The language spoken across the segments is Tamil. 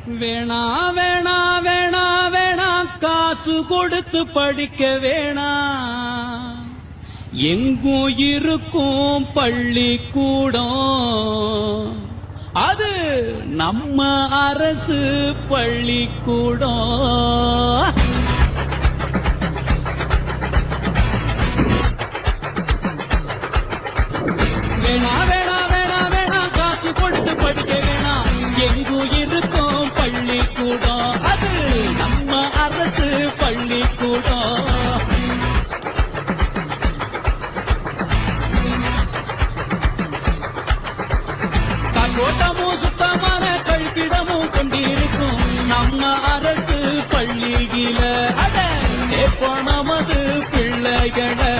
வேணா வேணா வேணா வேணா காசு கொடுத்து படிக்க வேணா, எங்கும் இருக்கும் பள்ளிக்கூடம், அது நம்ம அரசு பள்ளிக்கூடம். வேணா வேணா வேணா வேணா காசு கொடுத்து படிக்க வேணா, எங்கும் இருக்கும் பள்ளிக்கூடம், அது நம்ம அரசு பள்ளிக்கூடம். காற்றோட்டமும் சுத்தமான கழிப்பிடமும் கொண்டிருக்கும் நம்ம அரசு பள்ளியில, அட சேர்ப்போம் நமது பிள்ளைகளை.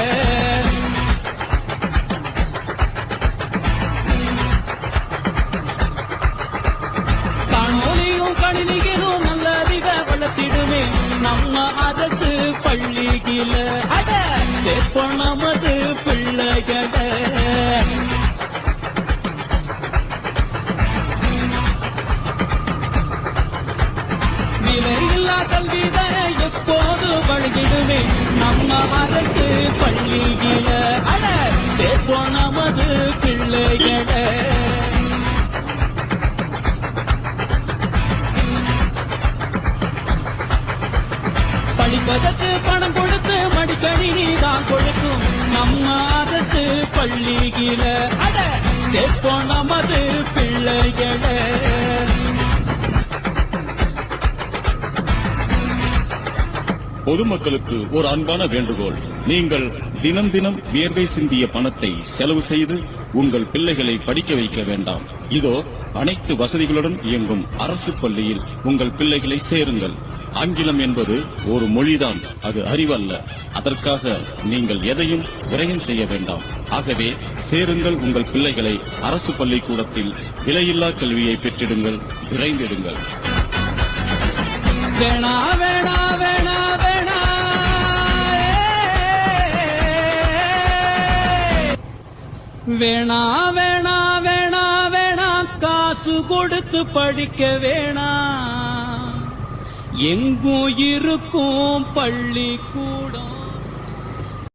கணினிகளும் நல்ல அறிவ வளர்த்திடுமே நம்ம அரசு பள்ளியில, அட சேர்ப்போம் நமது பிள்ளைகளை. விலையில்லா கல்விதனை எப்போது வழங்கிடுமே நம்ம அரசு பள்ளியில, அட சேர்ப்போம் நமது பிள்ளைகளை. படிப்பதற்கு பணம் கொடுத்து மடிக்கணினி தான் கொடுக்கும் நம்ம அரசு பள்ளியில, அட சேர்ப்போம் நமது பிள்ளைகளை. பொதுமக்களுக்கு ஒரு அன்பான வேண்டுகோள். நீங்கள் தினம் தினம் வியர்வை சிந்திய பணத்தை செலவு செய்து உங்கள் பிள்ளைகளை படிக்க வைக்க வேண்டாம். இதோ அனைத்து வசதிகளுடன் இயங்கும் அரசு பள்ளியில் உங்கள் பிள்ளைகளை சேருங்கள். ஆங்கிலம் என்பது ஒரு மொழிதான், அது அறிவல்ல. அதற்காக நீங்கள் எதையும் விரயம் செய்ய வேண்டாம். ஆகவே சேருங்கள் உங்கள் பிள்ளைகளை அரசு பள்ளிக்கூடத்தில். விலையில்லா கல்வியை பெற்றிடுங்கள், விரைந்திடுங்கள். வேணா வேணா வேணா வேணா வேணா வேணா வேணா வேணா காசு கொடுத்து படிக்க வேணா, எங்கும் இருக்கும் பள்ளிக்கூடம்.